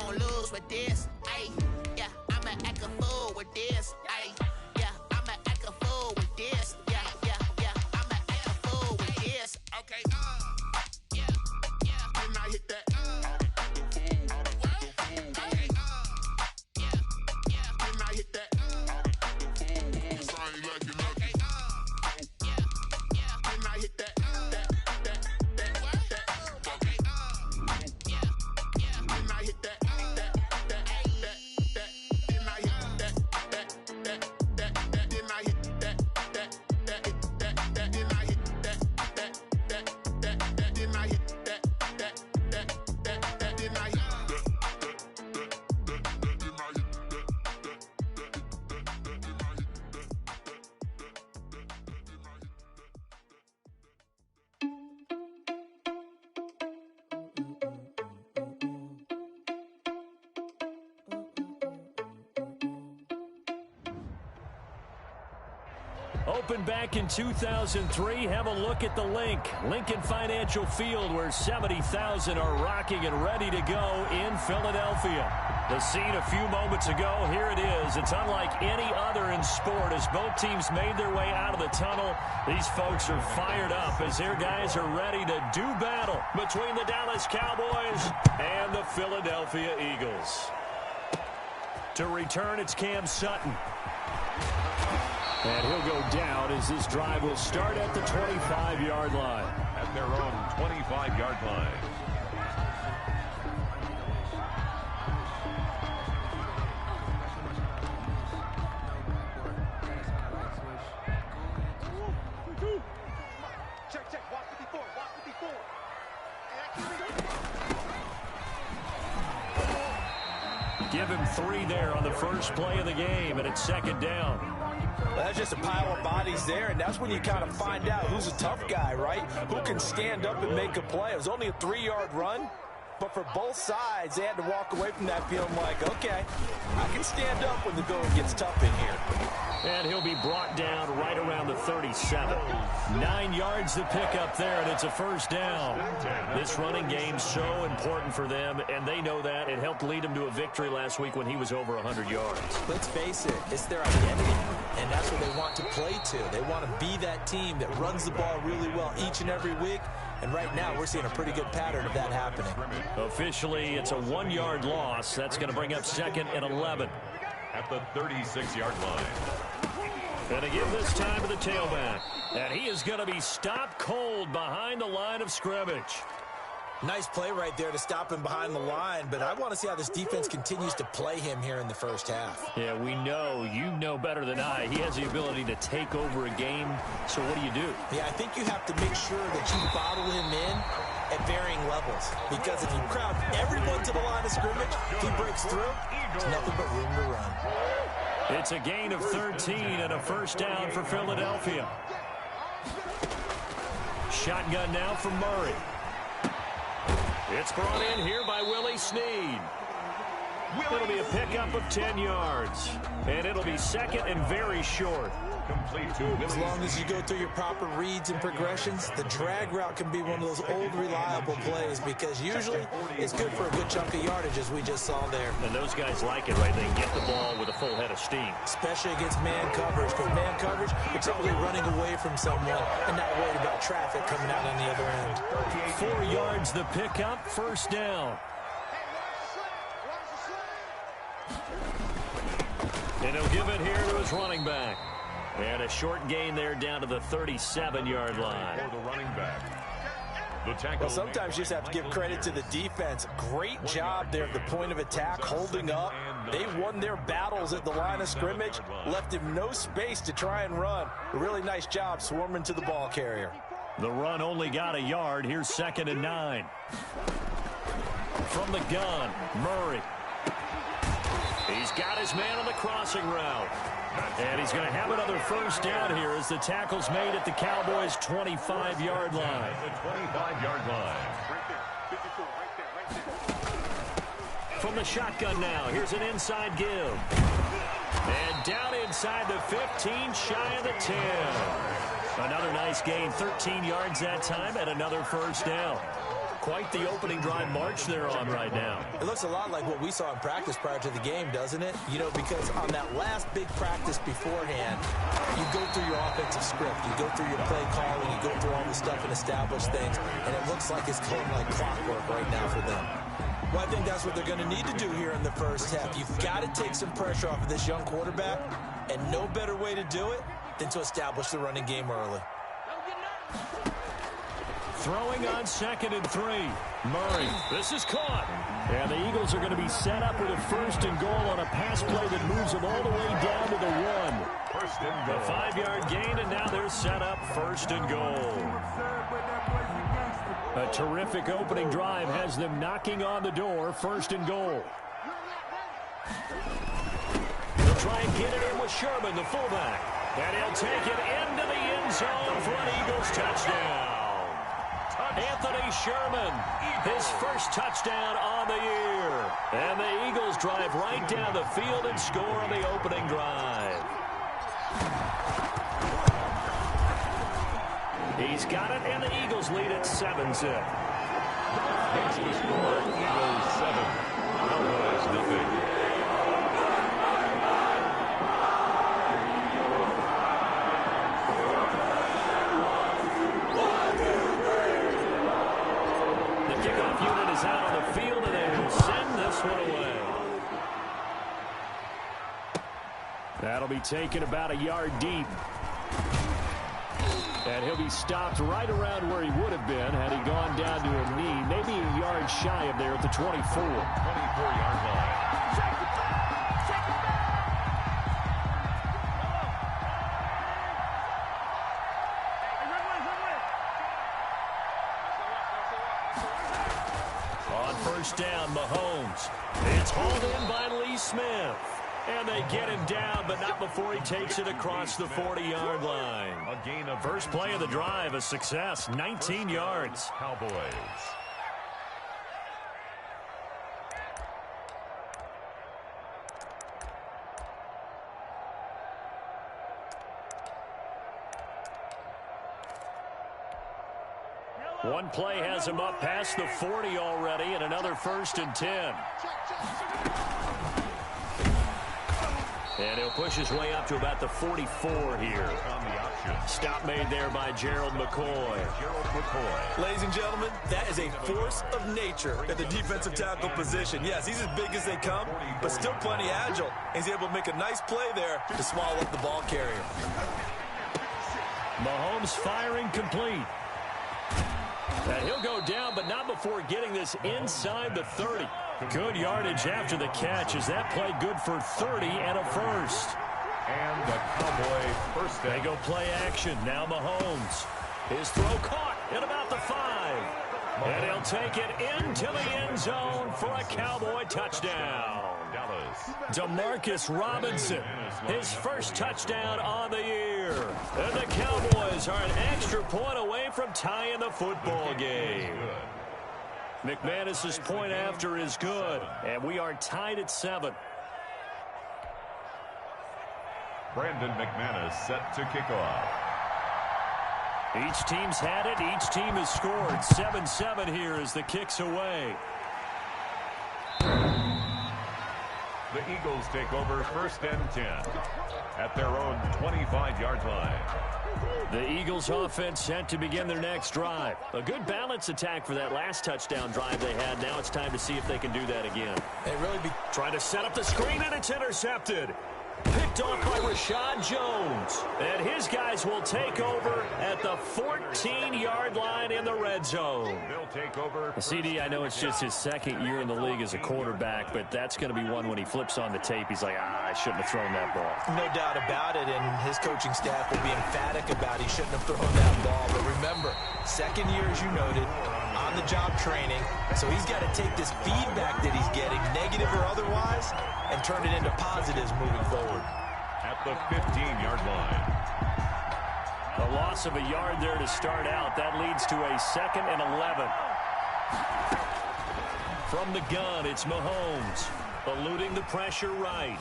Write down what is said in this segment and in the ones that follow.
gon' lose with this. Ayy, yeah, I'ma act a fool with this. Ayy, yeah, I'ma act a fool with this. Yeah, yeah, yeah, I'ma act a fool with this. Okay, yeah, yeah. Didn't I hit that? Okay, yeah, yeah. Didn't I hit that? Yes, I ain't like it. Okay, yeah, yeah. Didn't I hit that? Opened back in 2003, have a look at the Lincoln Financial Field, where 70,000 are rocking and ready to go in Philadelphia. The scene a few moments ago, here it is. It's unlike any other in sport. As both teams made their way out of the tunnel, these folks are fired up as their guys are ready to do battle between the Dallas Cowboys and the Philadelphia Eagles. To return, it's Cam Sutton. And he'll go down as this drive will start at the 25-yard line. At their own 25-yard line. Check. Walk 54. Walk 54. Give him 3 there on the first play of the game, and it's second down. Well, that's just a pile of bodies there, and that's when you kind of find out who's a tough guy, right? Who can stand up and make a play. It was only a 3-yard run, but for both sides, they had to walk away from that feeling like, okay, I can stand up when the going gets tough in here. And he'll be brought down right around the 37. 9 yards to pick up there, and it's a first down. This running game's so important for them, and they know that. It helped lead them to a victory last week when he was over 100 yards. Let's face it, it's their identity, and that's what they want to play to. They want to be that team that runs the ball really well each and every week, and right now we're seeing a pretty good pattern of that happening. Officially, it's a 1-yard loss. That's going to bring up 2nd and 11. At the 36-yard line. And to give this time to the tailback. And he is going to be stopped cold behind the line of scrimmage. Nice play right there to stop him behind the line, but I want to see how this defense continues to play him here in the first half. Yeah, we know. You know better than I. He has the ability to take over a game. So what do you do? Yeah, I think you have to make sure that you bottle him in at varying levels. Because if you crowd everyone to the line of scrimmage, if he breaks through, there's nothing but room to run. It's a gain of 13 and a first down for Philadelphia. Shotgun now from Murray. It's brought in here by Willie Snead. It'll be a pickup of 10 yards. And it'll be second and very short. Complete to As long as you go through your proper reads and progressions, the drag route can be one of those old reliable plays because usually it's good for a good chunk of yardage as we just saw there. And those guys like it, right? They get the ball with a full head of steam. Especially against man coverage. Because man coverage, you're typically running away from someone and not worried about traffic coming out on the other end. 4 yards the pickup, first down. And he'll give it here to his running back. And a short gain there down to the 37-yard line. For the running back. The tackle. Well, sometimes you just have to give credit to the defense. Great job there at the point of attack, holding up. They won their battles at the line of scrimmage, left him no space to try and run. A really nice job swarming to the ball carrier. The run only got a yard. Here's 2nd and 9. From the gun, Murray. He's got his man on the crossing route. And he's going to have another first down here as the tackle's made at the Cowboys' 25-yard line. The 25-yard line. From the shotgun now, here's an inside give. And down inside the 15, shy of the 10. Another nice gain, 13 yards that time, and another first down. Quite the opening drive march they're on right now. It looks a lot like what we saw in practice prior to the game, doesn't it? You know, because on that last big practice beforehand, you go through your offensive script, you go through your play calling, you go through all the stuff and establish things, and it looks like it's going like clockwork right now for them. Well, I think that's what they're going to need to do here in the first half. You've got to take some pressure off of this young quarterback, and no better way to do it than to establish the running game early. Throwing on 2nd and 3. Murray, this is caught. And the Eagles are going to be set up with a 1st and goal on a pass play that moves them all the way down to the 1. First and goal. A 5-yard gain, and now they're set up 1st and goal. A terrific opening drive has them knocking on the door, 1st and goal. They'll try and get it in with Sherman, the fullback. And he'll take it into the end zone for an Eagles touchdown. Anthony Sherman, his first touchdown on the year. And the Eagles drive right down the field and score on the opening drive. He's got it, and the Eagles lead at 7-zip. That's the score. Eagles 7. Cowboys nothing. Out on the field, and they will send this one away. That'll be taken about a yard deep. And he'll be stopped right around where he would have been had he gone down to a knee, maybe a yard shy of there at the 24. 24-yard line. First down, Mahomes. It's hauled in by Lee Smith. And they get him down, but not before he takes it across the 40-yard line. A gain of first play of the drive, a success, 19 yards. Cowboys. One play has him up past the 40 already, and another 1st and 10. And he'll push his way up to about the 44 here. On the option. Stop made there by Gerald McCoy. Ladies and gentlemen, that is a force of nature at the defensive tackle position. Yes, he's as big as they come, but still plenty agile. He's able to make a nice play there to swallow up the ball carrier. Mahomes firing complete. And he'll go down, but not before getting this inside the 30. Good yardage after the catch. Is that play good for 30 and a first? And the Cowboy first down. They go play action. Now Mahomes. His throw caught at about the 5. And he'll take it into the end zone for a Cowboy touchdown. Demarcus Robinson, his first touchdown on the year. And the Cowboys are an extra point away from tying the football game. McManus's point after is good, and we are tied at 7. Brandon McManus set to kick off. Each team's had it. Each team has scored. 7-7 here as the kick's away. The Eagles take over 1st and 10 at their own 25-yard line. The Eagles offense set to begin their next drive. A good balance attack for that last touchdown drive they had. Now it's time to see if they can do that again. They really be trying to set up the screen, and it's intercepted. Picked off by Rashad Jones. And his guys will take over at the 14-yard line in the red zone. They'll take over. CD, I know it's just his second year in the league as a quarterback, but that's going to be one when he flips on the tape. He's like, I shouldn't have thrown that ball. No doubt about it, and his coaching staff will be emphatic about he shouldn't have thrown that ball. But remember, second year, as you noted, on-the-job training, so he's got to take this feedback that he's getting, negative or otherwise, and turn it into positives moving forward. At the 15-yard line. A loss of a yard there to start out. That leads to a 2nd and 11. From the gun, it's Mahomes. Eluding the pressure right.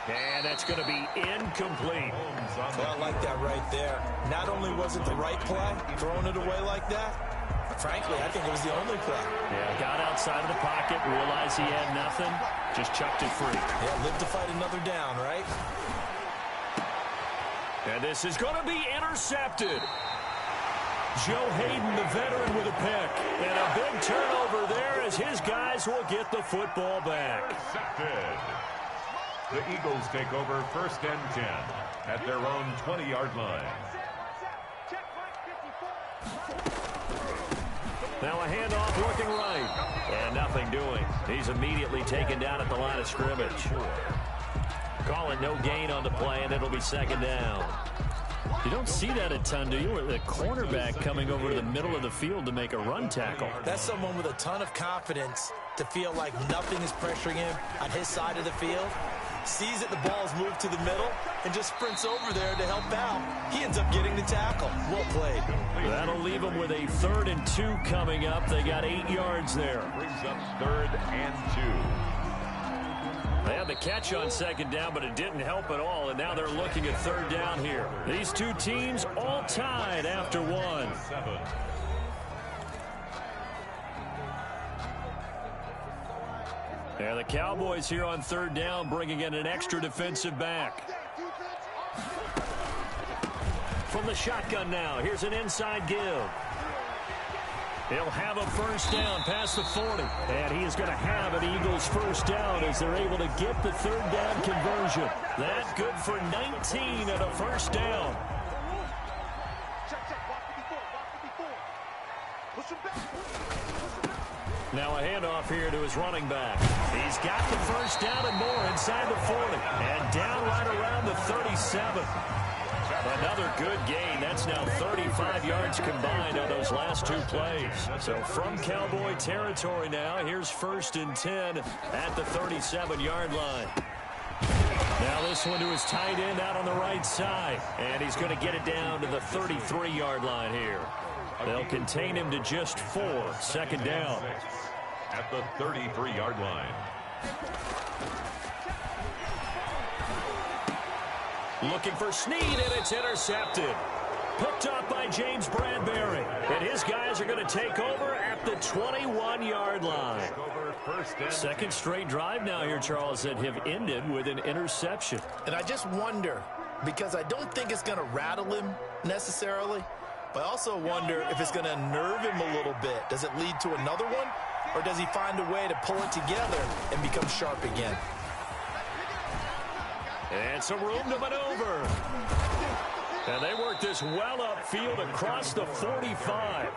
And that's going to be incomplete. Well, I like that right there. Not only was it the right play, throwing it away like that, Frankly, I think it was the only play. Yeah, got outside of the pocket, realized he had nothing, just chucked it free. Yeah, live to fight another down, right? And this is going to be intercepted. Joe Hayden, the veteran, with a pick. And a big turnover there as his guys will get the football back. Intercepted. The Eagles take over 1st and 10 at their own 20-yard line. Now a handoff working right. And nothing doing. He's immediately taken down at the line of scrimmage. Call it no gain on the play, and it'll be 2nd down. You don't see that a ton, do you? With the cornerback coming over to the middle of the field to make a run tackle. That's someone with a ton of confidence to feel like nothing is pressuring him on his side of the field. Sees that the ball's moved to the middle and just sprints over there to help out. He ends up getting the tackle. Well played. That'll leave them with a 3rd and 2 coming up. They got 8 yards there. Brings up 3rd and 2. They had the catch on 2nd down, but it didn't help at all, and now they're looking at 3rd down here. These two teams all tied after 1. And the Cowboys here on 3rd down, bringing in an extra defensive back. From the shotgun now, here's an inside give. He'll have a 1st down past the 40. And he is going to have an Eagles 1st down as they're able to get the 3rd down conversion. That good for 19 and a 1st down. Now a handoff here to his running back. He's got the 1st down and more inside the 40. And down right around the 37. Another good gain. That's now 35 yards combined on those last 2 plays. So from Cowboy territory now, here's 1st and 10 at the 37-yard line. Now this one to his tight end out on the right side. And he's going to get it down to the 33-yard line here. They'll contain him to just 4. 2nd down. At the 33-yard line. Looking for Snead, and it's intercepted. Picked off by James Bradbury. And his guys are going to take over at the 21-yard line. 2nd straight drive now here, Charles, that have ended with an interception. And I just wonder, because I don't think it's going to rattle him necessarily, but I also wonder if it's going to unnerve him a little bit. Does it lead to another one, or does he find a way to pull it together and become sharp again? And some room to maneuver. And they work this well upfield across the 45.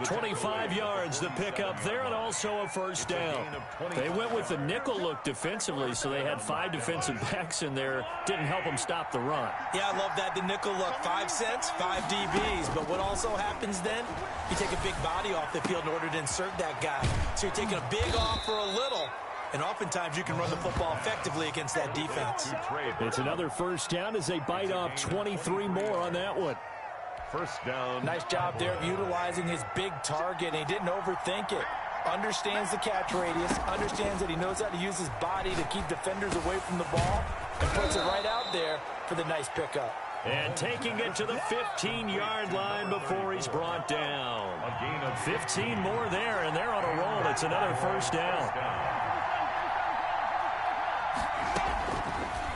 25 yards to pick up there, and also a 1st down. They went with the nickel look defensively, so they had 5 defensive backs in there. Didn't help them stop the run. Yeah, I love that, the nickel look. 5 cents, 5 DBs. But what also happens then, you take a big body off the field in order to insert that guy. So you're taking a big off for a little. And oftentimes you can run the football effectively against that defense. It's another 1st down as they bite off 23 more on that one. 1st down. Nice job there of utilizing his big target. And he didn't overthink it. Understands the catch radius. Understands that he knows how to use his body to keep defenders away from the ball. And puts it right out there for the nice pickup. And taking it to the 15-yard line before he's brought down. A gain of 15 more there, and they're on a roll. It's another 1st down.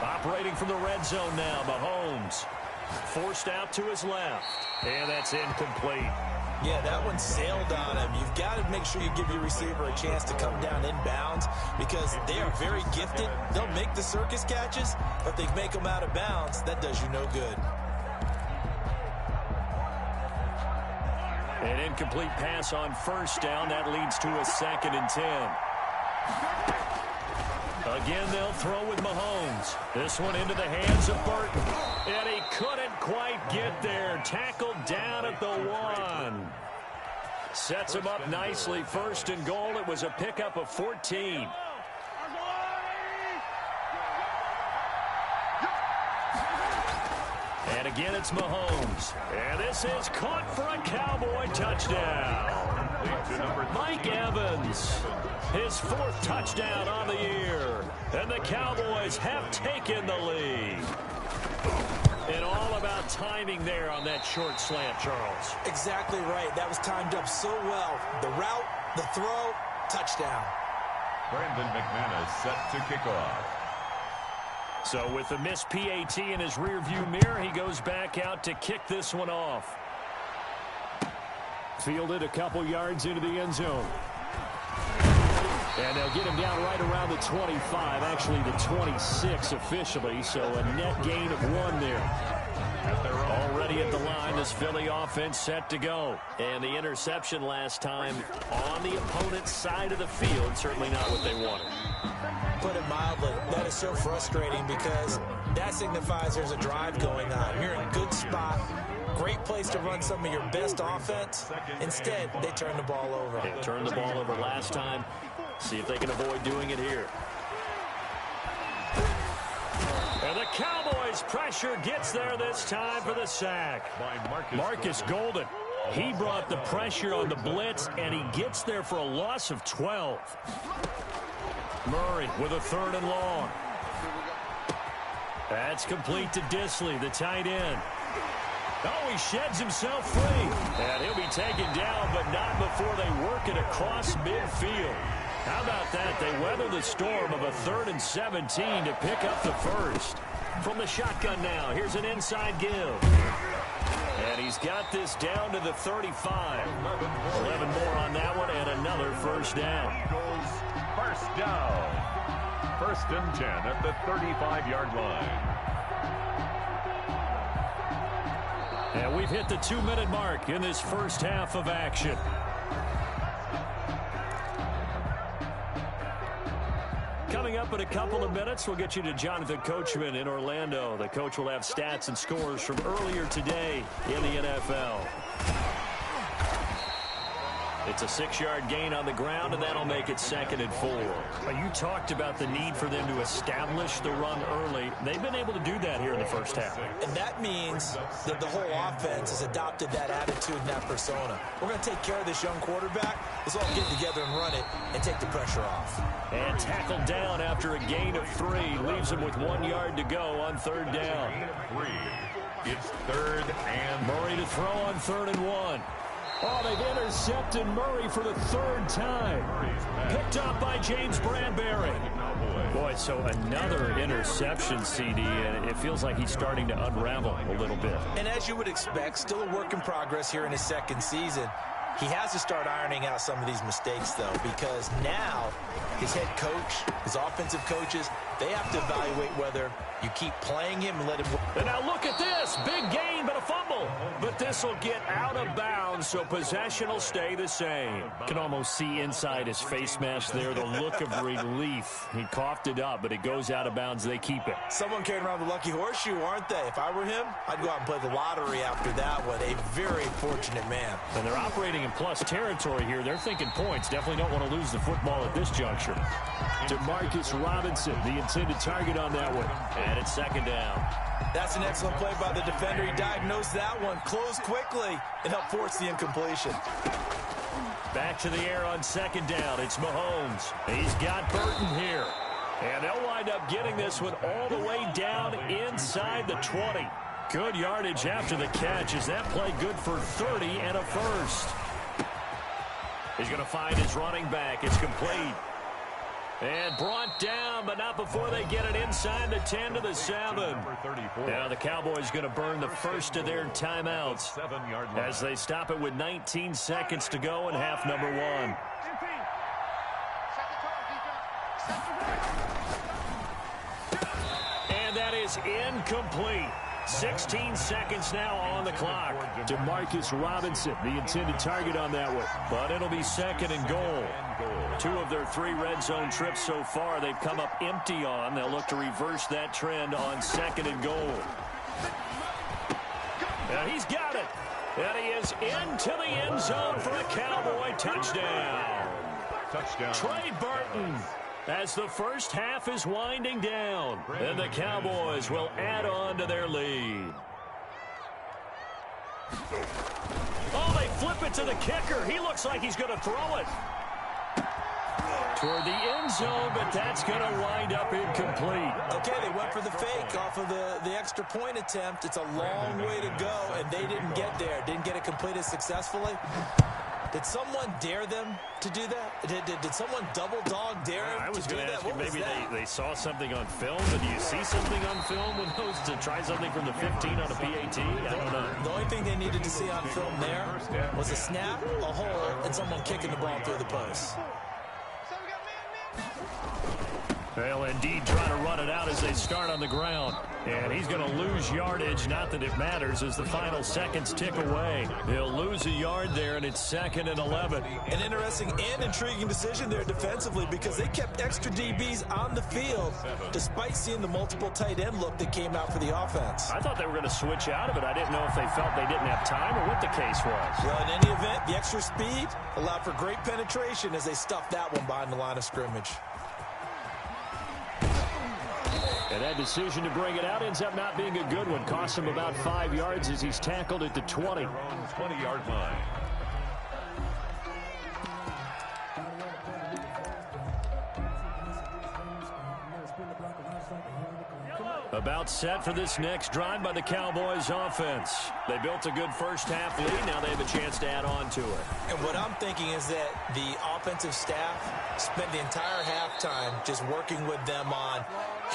Operating from the red zone now, Mahomes. Forced out to his left. And that's incomplete. Yeah, that one sailed on him. You've got to make sure you give your receiver a chance to come down inbounds because they are very gifted. They'll make the circus catches, but if they make them out of bounds, that does you no good. An incomplete pass on 1st down. That leads to a 2nd and 10. Again, they'll throw with Mahomes. This one into the hands of Burton. And he couldn't quite get there. Tackled down at the 1. Sets him up nicely. 1st and goal. It was a pickup of 14. And again, it's Mahomes. And this is caught for a Cowboy touchdown. Mike Evans, his 4th touchdown on the year. And the Cowboys have taken the lead. And all about timing there on that short slant, Charles. Exactly right. That was timed up so well. The route, the throw, touchdown. Brandon McManus set to kick off. So with the missed PAT in his rearview mirror, he goes back out to kick this one off. Fielded a couple yards into the end zone. And they'll get him down right around the 25, actually the 26 officially, so a net gain of 1 there. Already at the line, this Philly offense set to go. And the interception last time on the opponent's side of the field, certainly not what they wanted. Put it mildly, that is so frustrating because that signifies there's a drive going on. You're in a good spot. Great place to run some of your best offense. Instead, they turn the ball over. They turned the ball over last time. See if they can avoid doing it here. And the Cowboys pressure gets there this time for the sack. Marcus Golden. He brought the pressure on the blitz, and he gets there for a loss of 12. Murray with a 3rd and long. That's complete to Disley, the tight end. Oh, he sheds himself free. And he'll be taken down, but not before they work it across midfield. How about that? They weather the storm of a 3rd and 17 to pick up the first. From the shotgun now, here's an inside give. And he's got this down to the 35. 11 more on that one and another first down. First down. 1st and 10 at the 35-yard line. And we've hit the 2-minute mark in this first half of action. Coming up in a couple of minutes, we'll get you to Jonathan Coachman in Orlando. The coach will have stats and scores from earlier today in the NFL. It's a 6-yard gain on the ground, and that'll make it 2nd and 4. You talked about the need for them to establish the run early. They've been able to do that here in the first half. And that means that the whole offense has adopted that attitude and that persona. We're going to take care of this young quarterback. Let's all get together and run it and take the pressure off. And tackled down after a gain of 3. Leaves him with 1 yard to go on 3rd down. 3. It's 3rd and Murray to throw on 3rd and 1. Oh, they've intercepted Murray for the 3rd time. Picked up by James Bradbury. Boy, so another interception, CD, and it feels like he's starting to unravel a little bit. And as you would expect, still a work in progress here in his 2nd season. He has to start ironing out some of these mistakes, though, because now his head coach, his offensive coaches, they have to evaluate whether you keep playing him and let him... And now look at this. Big gain, but a fumble. But this will get out of bounds, so possession will stay the same. Can almost see inside his face mask there the look of relief. He coughed it up, but it goes out of bounds. They keep it. Someone carrying around the lucky horseshoe, aren't they? If I were him, I'd go out and play the lottery after that one. A very fortunate man. And they're operating in plus territory here. They're thinking points. Definitely don't want to lose the football at this juncture. DeMarcus Robinson, the intended target on that one. And it's 2nd down. That's an excellent play by the defender. He diagnosed that one, closed quickly, and helped force the incompletion. Back to the air on 2nd down. It's Mahomes. He's got Burton here. And they'll wind up getting this one all the way down inside the 20. Good yardage after the catch. Is that play good for 30 and a first? He's going to find his running back. It's complete. And brought down, but not before they get it inside the 10 to the 7. Now the Cowboys going to burn the first of their timeouts as they stop it with 19 seconds to go in half number 1. And that is incomplete. 16 seconds now on the clock. DeMarcus Robinson, the intended target on that one. But it'll be 2nd and goal. 2 of their 3 red zone trips so far they've come up empty on. They'll look to reverse that trend on 2nd and goal. And he's got it. And he is into the end zone for a Cowboy touchdown. Trey Burton. As the first half is winding down, and the Cowboys will add on to their lead. Oh, they flip it to the kicker. He looks like he's going to throw it. toward the end zone, but that's going to wind up incomplete. Okay, they went for the fake off of the extra point attempt. It's a long way to go, and they didn't get there. Didn't get it completed successfully. Did someone dare them to do that? Did someone double dog dare them I was to do going to that? ask you, What was maybe that? they saw something on film, but do you see something on film with those to try something from the 15 on a PAT? I don't know. The only thing they needed to see on film there was a snap, a hole, and someone kicking the ball through the post. They'll indeed try to run it out as they start on the ground. And he's going to lose yardage. Not that it matters as the final seconds tick away. He'll lose a yard there, and it's 2nd and 11. An interesting and intriguing decision there defensively because they kept extra DBs on the field despite seeing the multiple tight end look that came out for the offense. I thought they were going to switch out of it. I didn't know if they felt they didn't have time or what the case was. Well, in any event, the extra speed allowed for great penetration as they stuffed that one behind the line of scrimmage. And that decision to bring it out ends up not being a good one. Costs him about 5 yards as he's tackled at the 20. 20-yard line. About set for this next drive by the Cowboys offense. They built a good first half lead. Now they have a chance to add on to it. And what I'm thinking is that the offensive staff spent the entire halftime just working with them on,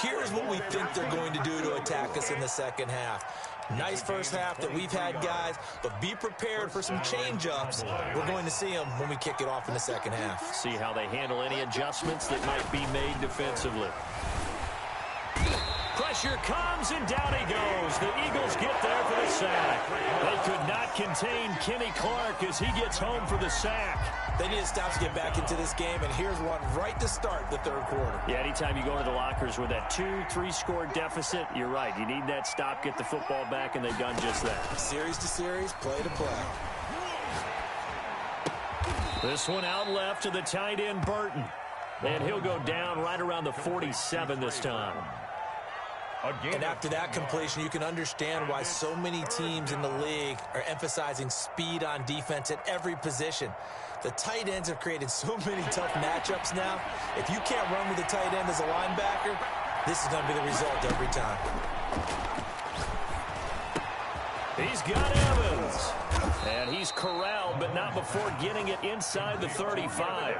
here's what we think they're going to do to attack us in the second half. Nice first half that we've had, guys, but be prepared for some change-ups. We're going to see them when we kick it off in the second half. See how they handle any adjustments that might be made defensively. Pressure comes, and down he goes. The Eagles get there for the sack. They could not contain Kenny Clark as he gets home for the sack. They need to stop to get back into this game, and here's one right to start the third quarter. Yeah, anytime you go into the lockers with that 2-3 score deficit, you're right. You need that stop, get the football back, and they've done just that. Series to series, play to play. This one out left to the tight end, Burton. And he'll go down right around the 47 this time. And after that completion, you can understand why so many teams in the league are emphasizing speed on defense at every position. The tight ends have created so many tough matchups now. If you can't run with the tight end as a linebacker, this is going to be the result every time. He's got Evans. And he's corralled, but not before getting it inside the 35.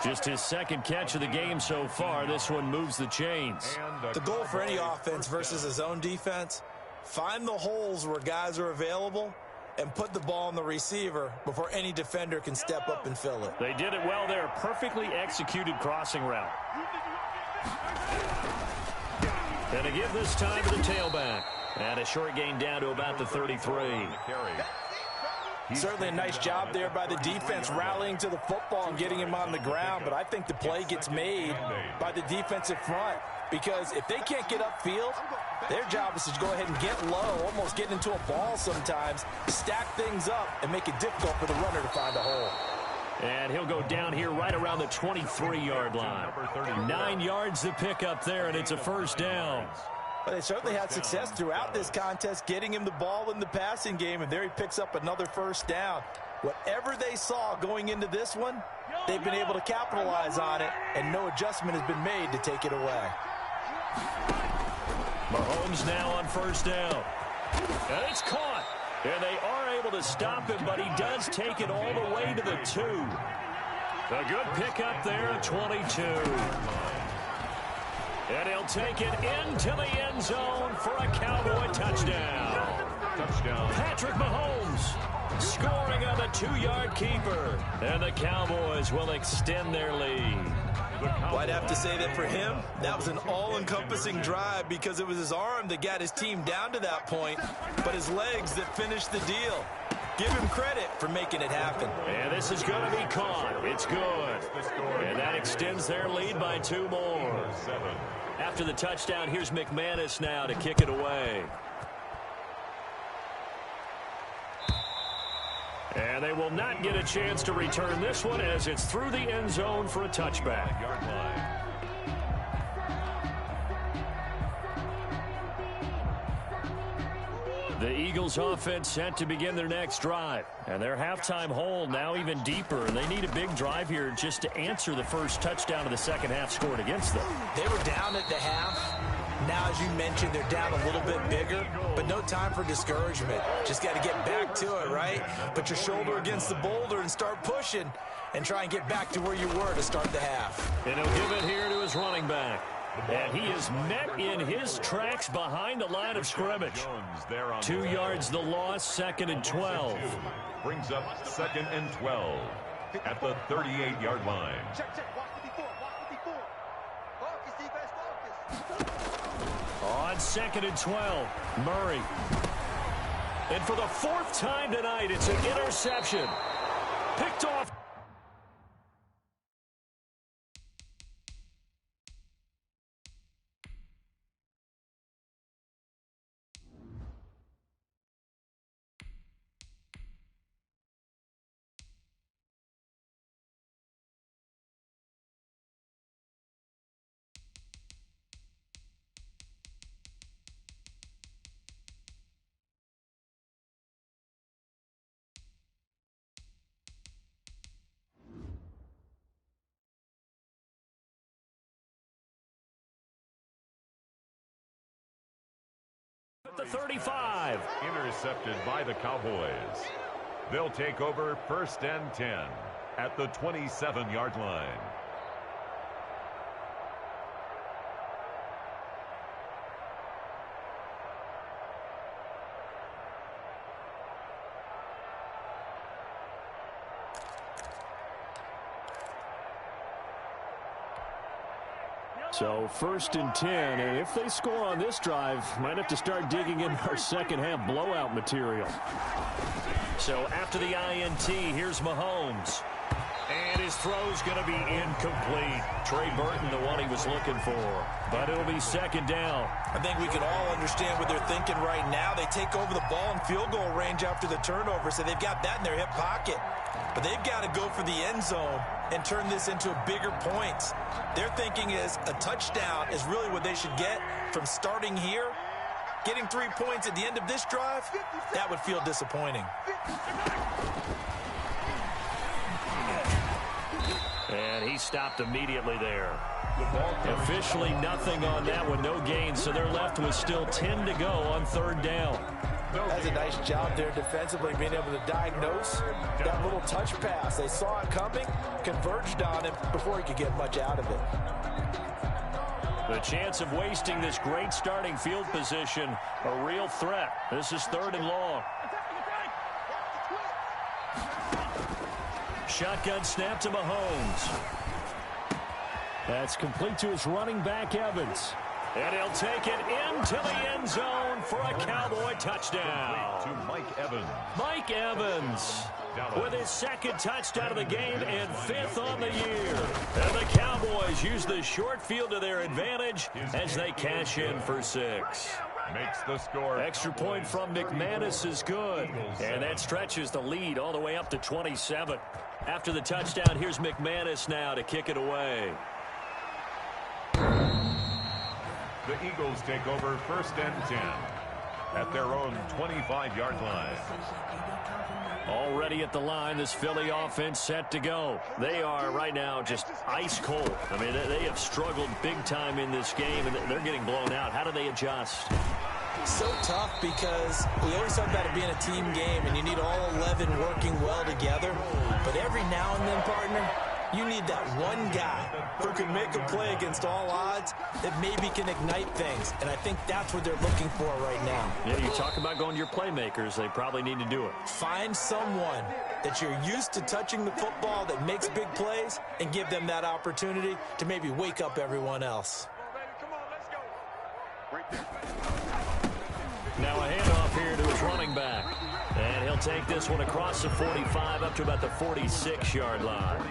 Just his second catch of the game so far. This one moves the chains. The goal for any offense versus his own defense, find the holes where guys are available and put the ball on the receiver before any defender can step up and fill it. They did it well there. Perfectly executed crossing route. And a give this time to the tailback. And a short gain down to about the 33. Certainly a nice job there by the defense rallying to the football and getting him on the ground, but I think the play gets made by the defensive front because if they can't get upfield, their job is to go ahead and get low, almost get into a ball sometimes, stack things up, and make it difficult for the runner to find a hole. And he'll go down here right around the 23-yard line. 9 yards to pick up there, and it's a first down. But they certainly had success throughout this contest, getting him the ball in the passing game, and there he picks up another first down. Whatever they saw going into this one, they've been able to capitalize on it, and no adjustment has been made to take it away. Mahomes now on first down. And it's caught. And they are able to stop him, but he does take it all the way to the 2. A good pickup there at 22. And he'll take it into the end zone for a Cowboy touchdown. Patrick Mahomes scoring on the 2-yard keeper. And the Cowboys will extend their lead. Well, I'd have to say that for him, that was an all-encompassing drive because it was his arm that got his team down to that point, but his legs that finished the deal. Give him credit for making it happen. And this is going to be caught. It's good. And that extends their lead by 2 more. After the touchdown, here's McManus now to kick it away. And they will not get a chance to return this one as it's through the end zone for a touchback. The Eagles offense set to begin their next drive. And their halftime hole now even deeper. And they need a big drive here just to answer the first touchdown of the second half scored against them. They were down at the half. Now, as you mentioned, they're down a little bit bigger, but no time for discouragement. Just got to get back to it, right? Put your shoulder against the boulder and start pushing and try and get back to where you were to start the half. And he'll give it here to his running back. And he is met in his tracks behind the line of scrimmage. 2 yards the loss, 2nd and 12. Brings up 2nd and 12 at the 38-yard line. Check. Watch the before. Focus, defense, focus. On 2nd and 12, Murray. And for the 4th time tonight, it's an interception. Picked off. At the 35. Intercepted by the Cowboys. They'll take over 1st and 10 at the 27-yard line. So 1st and 10, and if they score on this drive, might have to start digging in our second half blowout material. So after the INT, here's Mahomes. And his throw's going to be incomplete. Trey Burton, the one he was looking for. But it'll be 2nd down. I think we can all understand what they're thinking right now. They take over the ball in field goal range after the turnover, so they've got that in their hip pocket. But they've got to go for the end zone and turn this into bigger points. Their thinking is a touchdown is really what they should get from starting here. Getting 3 points at the end of this drive, that would feel disappointing. And he stopped immediately there. Officially nothing on that one, no gain, so they're left with still 10 to go on 3rd down. That's a nice job there defensively, being able to diagnose that little touch pass. They saw it coming, converged on him before he could get much out of it. The chance of wasting this great starting field position, a real threat. This is 3rd and long. Shotgun snap to Mahomes. That's complete to his running back, Evans. And he'll take it into the end zone for a Cowboy touchdown. To Mike Evans. Mike Evans with his 2nd touchdown of the game and 5th on the year. And the Cowboys use the short field to their advantage as they cash in for 6. Makes the score. Extra point from McManus is good. And that stretches the lead all the way up to 27. After the touchdown, here's McManus now to kick it away. The Eagles take over 1st and 10 at their own 25-yard line. Already at the line, this Philly offense set to go. They are right now just ice cold. I mean, they have struggled big time in this game, and they're getting blown out. How do they adjust? So tough because we always talk about it being a team game, and you need all 11 working well together. But every now and then, partner, you need that one guy who can make a play against all odds that maybe can ignite things. And I think that's what they're looking for right now. Yeah, you talk about going to your playmakers. They probably need to do it. Find someone that you're used to touching the football that makes big plays and give them that opportunity to maybe wake up everyone else. Now a handoff here to his running back. And he'll take this one across the 45 up to about the 46-yard line.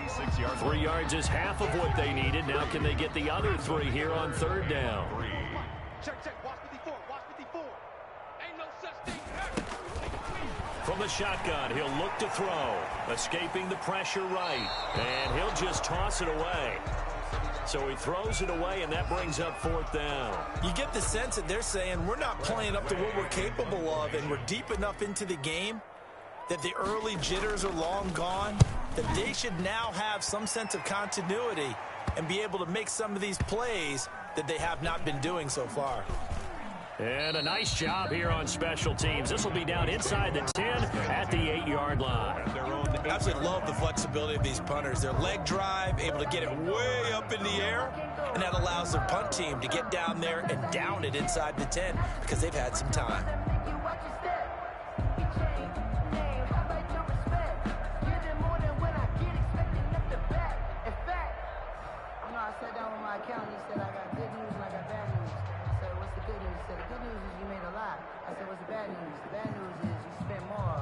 3 yards is half of what they needed. Now can they get the other 3 here on 3rd down? Check. Watch 54. Ain't no such thing. From the shotgun, he'll look to throw. Escaping the pressure right. And he'll just toss it away. So he throws it away, and that brings up 4th down. You get the sense that they're saying we're not playing up to what we're capable of, and we're deep enough into the game that the early jitters are long gone, that they should now have some sense of continuity and be able to make some of these plays that they have not been doing so far. And a nice job here on special teams. This will be down inside the 10 at the 8-yard line. I absolutely love the flexibility of these punters. Their leg drive, able to get it way up in the air, and that allows their punt team to get down there and down it inside the 10 because they've had some time. I sat down with my accountant. He said, I got good news and I got bad news. I said, what's the good news? He said, the good news is you made a lot. I said, what's the bad news? The bad news is you spent more.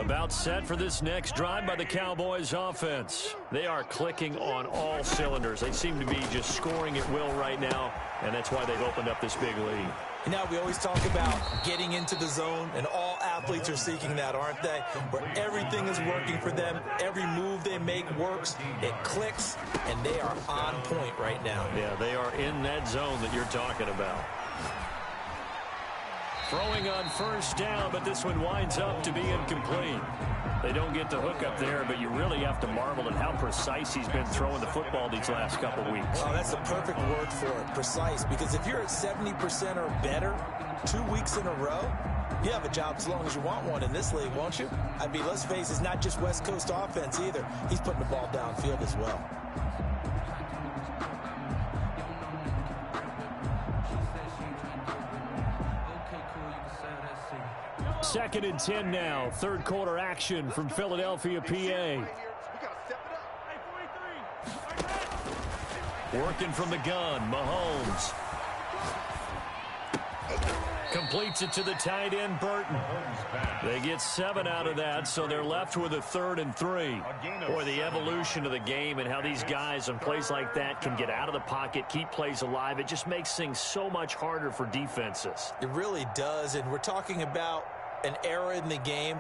About set for this next drive by the Cowboys offense. They are clicking on all cylinders. They seem to be just scoring at will right now, and that's why they've opened up this big lead. Now, we always talk about getting into the zone, and all athletes are seeking that, aren't they? Where everything is working for them. Every move they make works. It clicks, and they are on point right now. Yeah, they are in that zone that you're talking about. Throwing on 1st down, but this one winds up to be incomplete. They don't get the hook up there, but you really have to marvel at how precise he's been throwing the football these last couple weeks. Oh, that's the perfect word for it, precise, because if you're at 70% or better 2 weeks in a row, you have a job as long as you want one in this league, won't you? I mean, let's face it, it's not just West Coast offense either. He's putting the ball downfield as well. Second and 10 now. 3rd quarter action from Philadelphia, PA. Working from the gun, Mahomes. Completes it to the tight end, Burton. They get 7 out of that, so they're left with a 3rd and 3. Boy, the evolution of the game and how these guys on plays like that can get out of the pocket, keep plays alive, it just makes things so much harder for defenses. It really does, and we're talking about an era in the game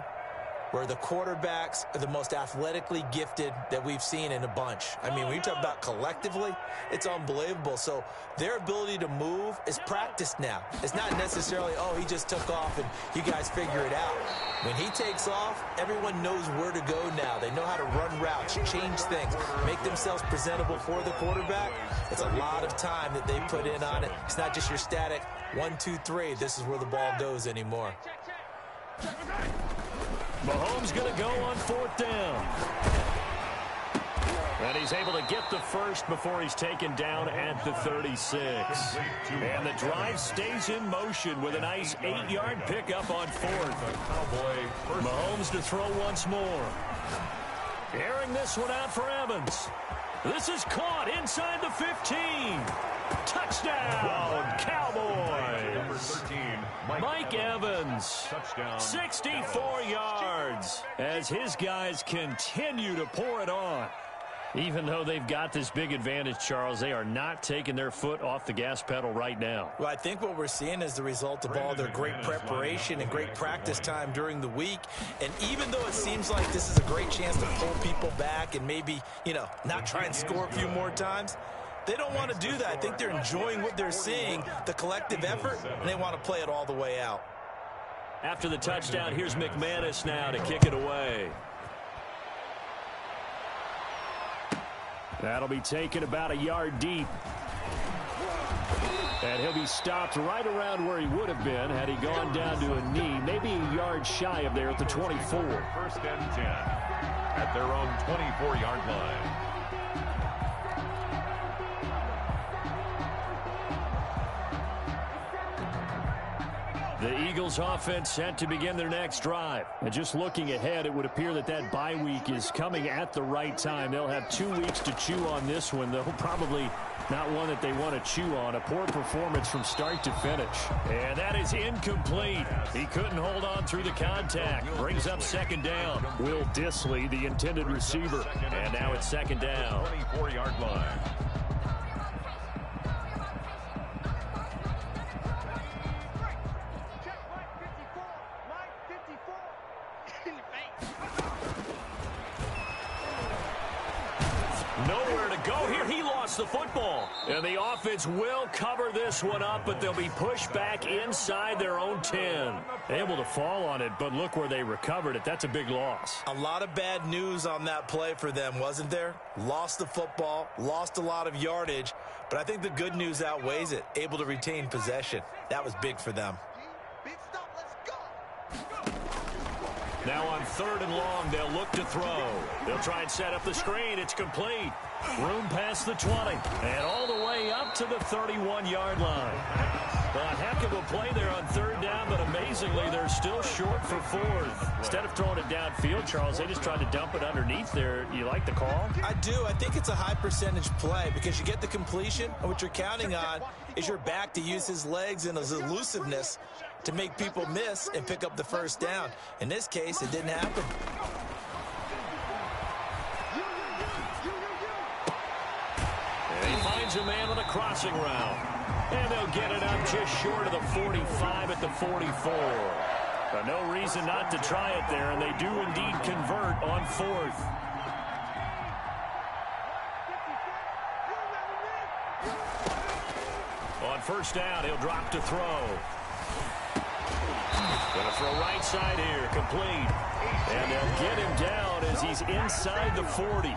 where the quarterbacks are the most athletically gifted that we've seen in a bunch. I mean, when you talk about collectively, it's unbelievable. So their ability to move is practiced now. It's not necessarily, oh, he just took off and you guys figure it out. When he takes off, everyone knows where to go now. They know how to run routes, change things, make themselves presentable for the quarterback. It's a lot of time that they put in on it. It's not just your static 1, 2, 3. This is where the ball goes anymore. Mahomes going to go on 4th down. And he's able to get the first before he's taken down at the 36. And the drive stays in motion with a nice 8-yard pickup on 4th. Mahomes to throw once more. Airing this one out for Evans. This is caught inside the 15. Touchdown, Cowboys. Mike Evans, 64 yards as his guys continue to pour it on. Even though they've got this big advantage, Charles, they are not taking their foot off the gas pedal right now. Well, I think what we're seeing is the result of all their great preparation and great practice time during the week. And even though it seems like this is a great chance to pull people back and maybe, not try and score a few more times, they don't want to do that. I think they're enjoying what they're seeing, the collective effort, and they want to play it all the way out. After the touchdown, here's McManus now to kick it away. That'll be taken about a yard deep. And he'll be stopped right around where he would have been had he gone down to a knee, maybe a yard shy of there at the 24. 1st and 10 at their own 24-yard line. The Eagles offense set to begin their next drive. And just looking ahead, it would appear that bye week is coming at the right time. They'll have 2 weeks to chew on this one, though probably not one that they want to chew on. A poor performance from start to finish. And that is incomplete. He couldn't hold on through the contact. Brings up 2nd down. Will Dissly, the intended receiver. And now it's 2nd down. 24-yard line. Nowhere to go here. He lost the football. And the offense will cover this one up, but they'll be pushed back inside their own 10. Able to fall on it, but look where they recovered it. That's a big loss. A lot of bad news on that play for them, wasn't there? Lost the football, lost a lot of yardage, but I think the good news outweighs it. Able to retain possession. That was big for them. Now on 3rd and long, they'll look to throw. They'll try and set up the screen. It's complete. Room past the 20. And all the way up to the 31-yard line. A heck of a play there on 3rd down, but amazingly, they're still short for 4th. Instead of throwing it downfield, Charles, they just tried to dump it underneath there. You like the call? I do. I think it's a high-percentage play because you get the completion, and what you're counting on is your back to use his legs and his elusiveness to make people miss and pick up the 1st down. In this case, it didn't happen. And he finds a man on a crossing route. And they'll get it up just short of the 45 at the 44. But no reason not to try it there, and they do indeed convert on 4th. On 1st down, he'll drop to throw. Going to throw right side here, complete. And they'll get him down as he's inside the 40.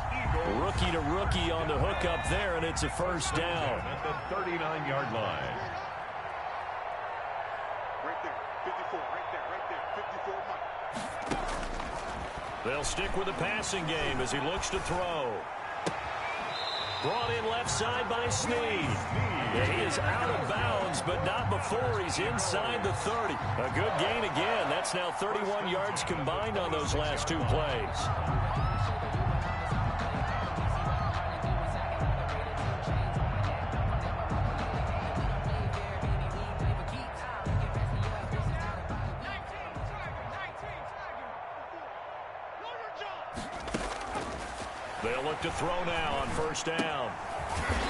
Rookie to rookie on the hook up there, and it's a 1st down. At the 39-yard line. Right there, 54, right there, 54 Mike. They'll stick with the passing game as he looks to throw. Brought in left side by Snead. And he is out of bounds, but not before he's inside the 30. A good gain again. That's now 31 yards combined on those last 2 plays. They'll look to throw now on 1st down.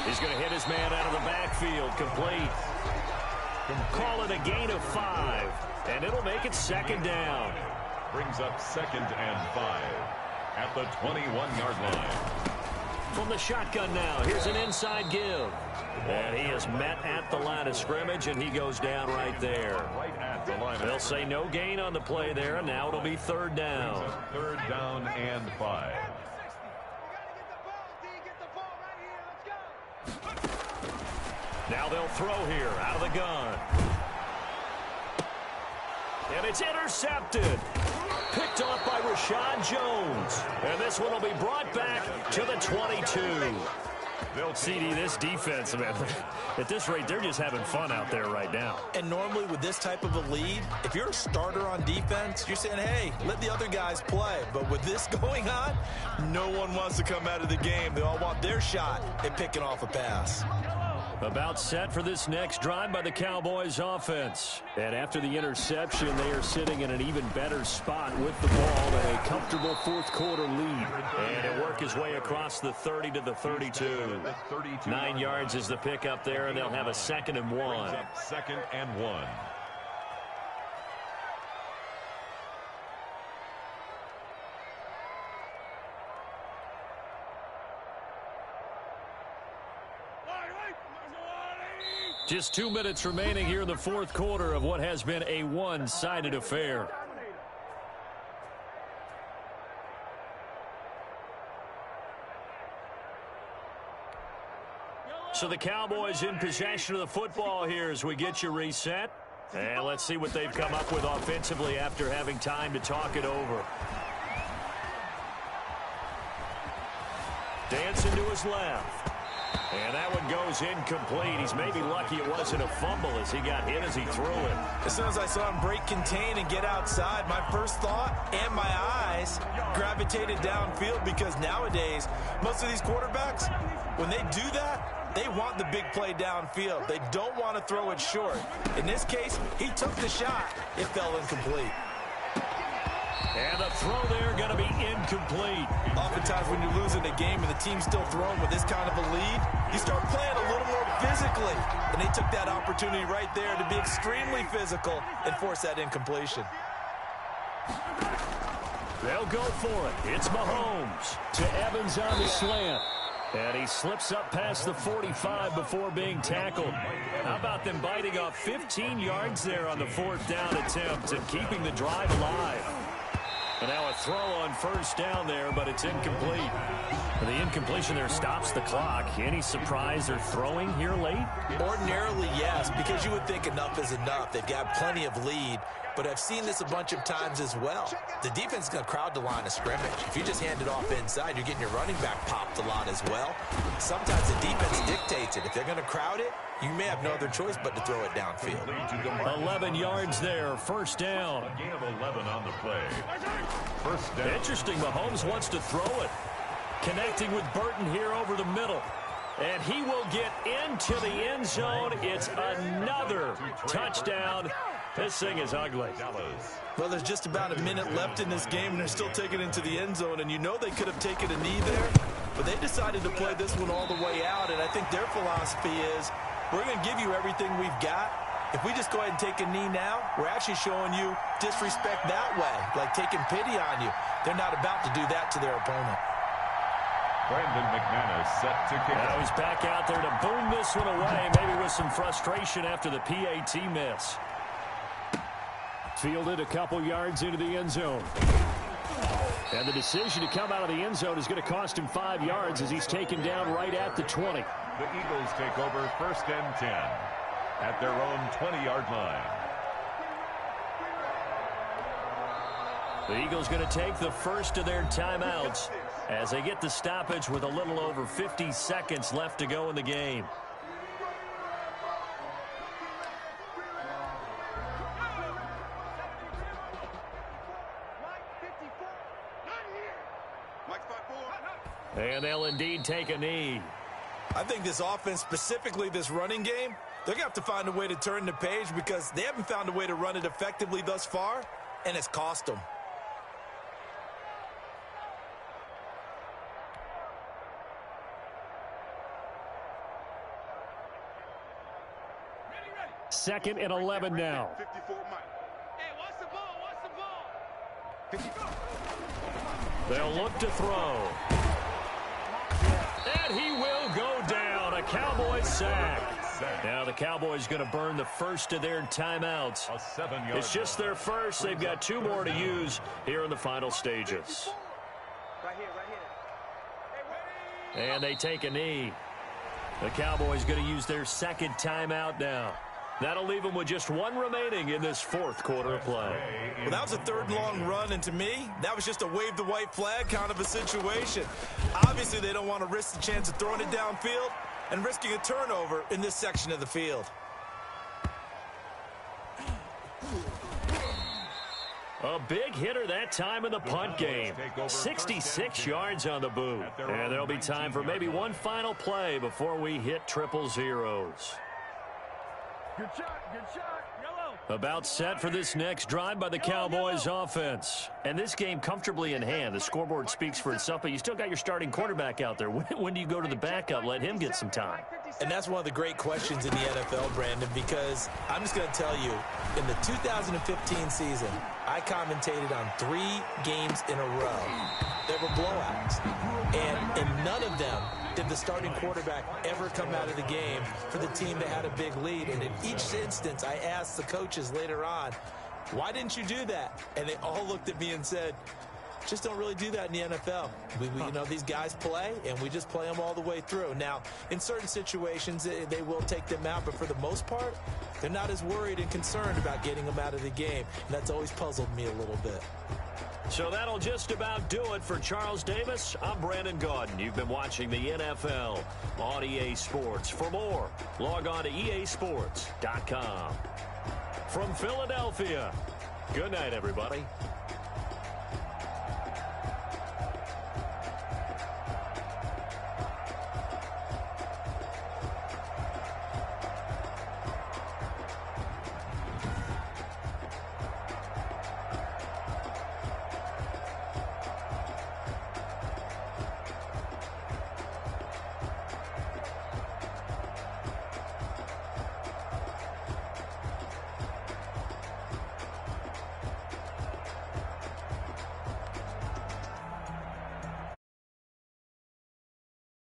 He's going to hit his man out of the backfield. Complete. Call it a gain of 5. And it'll make it 2nd down. Brings up 2nd and 5 at the 21-yard line. From the shotgun now, here's an inside give. And he is met at the line of scrimmage, and he goes down right there. Right at the line. They'll say no gain on the play there, and now it'll be 3rd down. 3rd down and 5. Now they'll throw here out of the gun. And it's intercepted. Picked off by Rashad Jones. And this one will be brought back to the 22. CD, this defense, man, at this rate, they're just having fun out there right now. And normally with this type of a lead, if you're a starter on defense, you're saying, hey, let the other guys play. But with this going on, no one wants to come out of the game. They all want their shot at picking off a pass. About set for this next drive by the Cowboys offense. And after the interception, they are sitting in an even better spot with the ball and a comfortable 4th quarter lead. And it'll work his way across the 30 to the 32. 9 yards is the pickup there, and they'll have a 2nd and 1. 2nd and 1. Just 2 minutes remaining here in the 4th quarter of what has been a one-sided affair. So the Cowboys in possession of the football here as we get you reset. And let's see what they've come up with offensively after having time to talk it over. Dancing to his left. And that one goes incomplete. He's maybe lucky it wasn't a fumble as he got hit as he threw it. As soon as I saw him break contain and get outside, my first thought and my eyes gravitated downfield because nowadays, most of these quarterbacks, when they do that, they want the big play downfield. They don't want to throw it short. In this case, he took the shot. It fell incomplete. And the throw there going to be incomplete. Oftentimes when you're losing a game and the team's still throwing with this kind of a lead, you start playing a little more physically. And they took that opportunity right there to be extremely physical and force that incompletion. They'll go for it. It's Mahomes to Evans on the slant. And he slips up past the 45 before being tackled. How about them biting off 15 yards there on the 4th down attempt and keeping the drive alive? And now a throw on 1st down there, but it's incomplete. And the incompletion there stops the clock. Any surprise they're throwing here late? Ordinarily, yes, because you would think enough is enough. They've got plenty of lead. But I've seen this a bunch of times as well. The defense is going to crowd the line of scrimmage. If you just hand it off inside, you're getting your running back popped a lot as well. Sometimes the defense dictates it. If they're going to crowd it, you may have no other choice but to throw it downfield. 11 yards there, 1st down. A gain of 11 on the play. 1st down. Interesting, Mahomes wants to throw it. Connecting with Burton here over the middle. And he will get into the end zone. It's another touchdown. This thing is ugly. Well, there's just about a minute left in this game, and they're still taking it into the end zone. And you know they could have taken a knee there, but they decided to play this one all the way out. And I think their philosophy is, we're going to give you everything we've got. If we just go ahead and take a knee now, we're actually showing you disrespect that way, like taking pity on you. They're not about to do that to their opponent. Brandon McManus set to kick. Now he's back out there to boom this one away, maybe with some frustration after the PAT miss. Fielded a couple yards into the end zone. And the decision to come out of the end zone is going to cost him 5 yards as he's taken down right at the 20. The Eagles take over 1st and 10 at their own 20-yard line. The Eagles going to take the first of their timeouts as they get the stoppage with a little over 50 seconds left to go in the game. And they'll indeed take a knee. I think this offense, specifically this running game, they're going to have to find a way to turn the page because they haven't found a way to run it effectively thus far, and it's cost them. Second and 11 now. 54 Mike. Hey, watch the ball, watch the ball. They'll look to throw. And he will go down. A Cowboys sack. Now the Cowboys going to burn the first of their timeouts. A 7-yard It's just their first. They've got 2 more to use here in the final stages. Right here. And they take a knee. The Cowboys going to use their second timeout now. That'll leave them with just 1 remaining in this 4th quarter of play. Well, that was a 3rd and long run, and to me, that was just a wave the white flag kind of a situation. Obviously, they don't want to risk the chance of throwing it downfield and risking a turnover in this section of the field. A big hitter that time in the punt game. 66 yards on the boot. And there'll be time for maybe one final play before we hit triple zeros. Good shot, yellow. About set for this next drive by the Cowboys offense. And this game comfortably in hand. The scoreboard speaks for itself, but you still got your starting quarterback out there. When do you go to the backup? Let him get some time. And that's one of the great questions in the NFL, Brandon, because I'm just going to tell you, in the 2015 season, I commentated on 3 games in a row that were blowouts. And in none of them did the starting quarterback ever come out of the game for the team that had a big lead. And in each instance, I asked the coaches later on, why didn't you do that? And they all looked at me and said, just don't really do that in the NFL. You know, these guys play, and we just play them all the way through. Now, in certain situations, they will take them out, but for the most part, they're not as worried and concerned about getting them out of the game. And that's always puzzled me a little bit. So that'll just about do it for Charles Davis. I'm Brandon Gaudin. You've been watching the NFL on EA Sports. For more, log on to easports.com. From Philadelphia, good night, everybody.